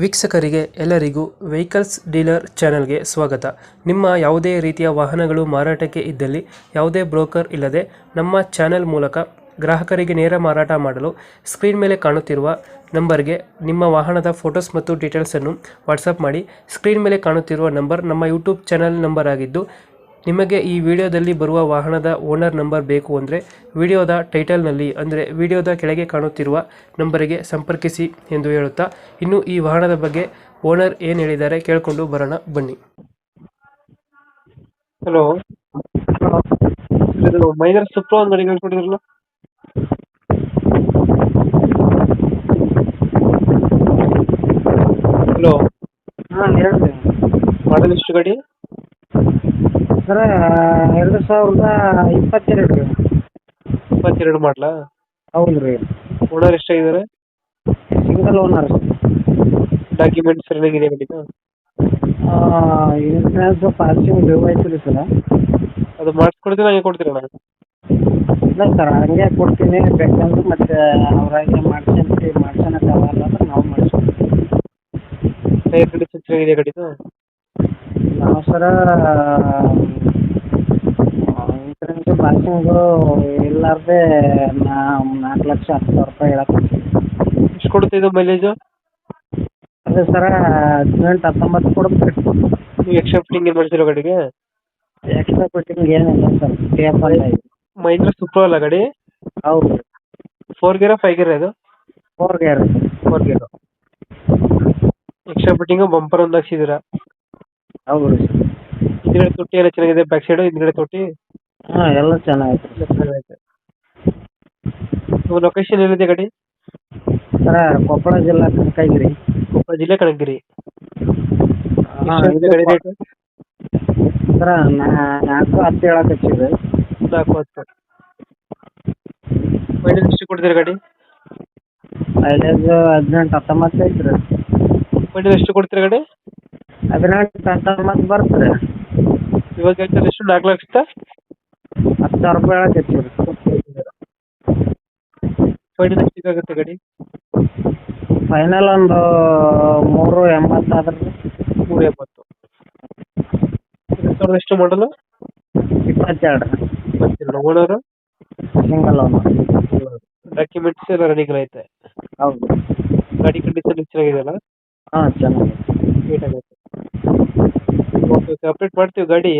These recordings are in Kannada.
ವೀಕ್ಷಕರಿಗೆ ಎಲ್ಲರಿಗೂ ವೆಹಿಕಲ್ಸ್ ಡೀಲರ್ ಚಾನೆಲ್ಗೆ ಸ್ವಾಗತ. ನಿಮ್ಮ ಯಾವುದೇ ರೀತಿಯ ವಾಹನಗಳು ಮಾರಾಟಕ್ಕೆ ಇದ್ದಲ್ಲಿ ಯಾವುದೇ ಬ್ರೋಕರ್ ಇಲ್ಲದೆ ನಮ್ಮ ಚಾನೆಲ್ ಮೂಲಕ ಗ್ರಾಹಕರಿಗೆ ನೇರ ಮಾರಾಟ ಮಾಡಲು ಸ್ಕ್ರೀನ್ ಮೇಲೆ ಕಾಣುತ್ತಿರುವ ನಂಬರ್ಗೆ ನಿಮ್ಮ ವಾಹನದ ಫೋಟೋಸ್ ಮತ್ತು ಡೀಟೇಲ್ಸನ್ನು ವಾಟ್ಸಪ್ ಮಾಡಿ. ಸ್ಕ್ರೀನ್ ಮೇಲೆ ಕಾಣುತ್ತಿರುವ ನಂಬರ್ ನಮ್ಮ ಯೂಟ್ಯೂಬ್ ಚಾನೆಲ್ ನಂಬರ್ ಆಗಿದ್ದು, ನಿಮಗೆ ಈ ವಿಡಿಯೋದಲ್ಲಿ ಬರುವ ವಾಹನದ ಓನರ್ ನಂಬರ್ ಬೇಕು ಅಂದರೆ ವಿಡಿಯೋದ ಟೈಟಲ್ನಲ್ಲಿ ಅಂದರೆ ವಿಡಿಯೋದ ಕೆಳಗೆ ಕಾಣುತ್ತಿರುವ ನಂಬರಿಗೆ ಸಂಪರ್ಕಿಸಿ ಎಂದು ಹೇಳುತ್ತಾ, ಇನ್ನು ಈ ವಾಹನದ ಬಗ್ಗೆ ಓನರ್ ಏನು ಹೇಳಿದ್ದಾರೆ ಕೇಳಿಕೊಂಡು ಬರೋಣ ಬನ್ನಿ. ಹಲೋ, ಇದು ಮೈನರ್ ಸುಪ್ರೋ ಒಂದು ಗಾಡಿ ಹೇಳ್ಕೊಟ್ಟಿದ್ರಲ್ಲ. ಹಲೋ, ಹಾಂ ಹೇಳ್ತೀನಿ ಮಾಡಲ್ ಎಷ್ಟು ಗಾಡಿ? ಸರ 2022 ರೀ. 22 ಮಾಡಲಾ? ಹೌದು ರೀ. ಓನರ್ ಎಷ್ಟಾಗಿದ್ದಾರೆ? Single owner. ಡಾಕ್ಯುಮೆಂಟ್ಸ್ ರನ್ನಿಂಗ್ ಇದೆ ಗಾಡಿನ? ಇನ್ಸೂರೆನ್ಸ್ ಪಾಸಿಂಗ್ ಡ್ಯೂ ಐತೆ ರೀ ಸರ. ಅದು ಮಾಡಿಸ್ಕೊಡ್ತೀನಿ, ಹಾಗೆ ಕೊಡ್ತೀರಣ್ಣ? ಇಲ್ಲ ಸರ್, ಹಂಗೆ ಕೊಡ್ತೀನಿ. ಬೇಕಂದ್ರೆ ಮತ್ತೆ ಅವ್ರಾಗೆ ಮಾಡ್ಸೋಣಕ್ಕಾಗಲ್ಲ ಅಂದ್ರೆ ನಾವು ಮಾಡಿಸ್ಕೊಡ್ತೀವಿ. ಟೈರ್ ಕಂಡೀಷನ್ ಚೆನ್ನಾಗಿದೆ ಗಾಡಿದು? ನಾವು ಸರ ಇನ್ಸೂರೆನ್ಸ್ ಪಾಸಿಂಗು ಇಲ್ಲಾರ್ದೆ 4,10,000 ಹೇಳಕ್ಕೆ. ಎಷ್ಟು ಕೊಡುತ್ತೆ ಇದು ಮೈಲೇಜು? ಅದೇ ಸರ 18-19 ಕೊಡುತ್ತೆ. ನೀವು ಎಕ್ಸ್ಟ್ರಾ ಫಿಟ್ಟಿಂಗ್ ಏನು ಮಾಡಿಸಿರೋ ಗಾಡಿಗೆ? ಎಕ್ಸ್ಟ್ರಾ ಫಿಟ್ಟಿಂಗ್ ಏನಿಲ್ಲ ಸರ್, ಟೇಪಲ್ ಐತೆ. ಮಹೀಂದ್ರ ಸುಪ್ರೋ ಅಲ್ಲ ಗಾಡಿ? ಹೌದು. 4 ಗೇರಾ 5 ಗೇರಾ ಇದು? 4 ಗೇರ್. 4 ಗೇರು. ಎಕ್ಸ್ಟ್ರಾ ಫಿಟ್ಟಿಂಗು ಬಂಪರ್ ಒಂದು ಹಾಕ್ಸಿದ್ದೀರಾ? ಹೌದು ರೀ ಸರ್. ಹಿಂದ್ಗಡೆ ತೊಟ್ಟಿ ಎಲ್ಲ ಚೆನ್ನಾಗಿದೆ, ಬ್ಯಾಕ್ ಸೈಡು ಹಿಂದ್ಗಡೆ ತೊಟ್ಟಿ ಹಾಂ, ಎಲ್ಲ ಚೆನ್ನಾಗೈತೆ ಎಲ್ಲ ಚೆನ್ನಾಗೈತೆ. ನೀವು ಲೊಕೇಶನ್ ಎಲ್ಲಿದೆ ಗಾಡಿ? ಸರ ಕೊಪ್ಪಳ ಜಿಲ್ಲಾ ಕನಕಗಿರಿ. ಕೊಪ್ಪಳ ಜಿಲ್ಲೆ ಕನಕಗಿರಿ. ಹಾಂ, ಎಷ್ಟಾಗಿದೆ ಗಾಡಿ ರೇಟು? ಸರ 4-10 ಹೇಳಕ್ಕೆ ಹಚ್ಚಿದೆ. 4-10. ಫೈನಲ್ ಎಷ್ಟು ಕೊಡ್ತೀರಾ ಗಾಡಿ? ಮೈಲೇಜ್ 18-19 ಐತೆ ರೀ. ಫೈನಲ್ ಎಷ್ಟು ಕೊಡ್ತೀರಾ ಗಾಡಿ? 18-19 ಬರುತ್ತೆ ರೀ. ಇವಾಗ ಹೇಳ್ತಾರೆ ಎಷ್ಟು? 4,10,000 ಹೇಳಕ್ಕೆ ಹಚ್ಚಿರಿ. ಫೈನಲ್ ಎಷ್ಟಿಗಾಗುತ್ತೆ ಗಾಡಿ? ಫೈನಲ್ ಒಂದು 380 ಆದ್ರೆ ರೀ. 380. 2000 ಎಷ್ಟು ಮಾಡಲು? 22. ಓನರು? Single owner. ಡಾಕ್ಯುಮೆಂಟ್ಸ್ ಎಲ್ಲ ರನ್ನಿಂಗ್ ಐತೆ? ಹೌದು. ಗಾಡಿ ಕಂಡೀಷನ್ ಚೆನ್ನಾಗಿದೆಯಲ್ಲ? ಹಾಂ, ಚೆನ್ನಾಗಿದೆ. ನೀಟ್ ಆಗುತ್ತೆ. ಓಕೆ, ಅಪ್ಡೇಟ್ ಮಾಡ್ತೀವಿ ಗಾಡಿ.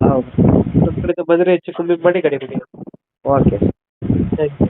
ಹೌದು. ನಮ್ಮ ಕಡೆಯಿಂದ ಬಂದರೆ ಹೆಚ್ಚು ಕಮ್ಮಿ ಮಾಡಿ ಗಾಡಿ ಕೊಡಿ. ಓಕೆ. Thank you.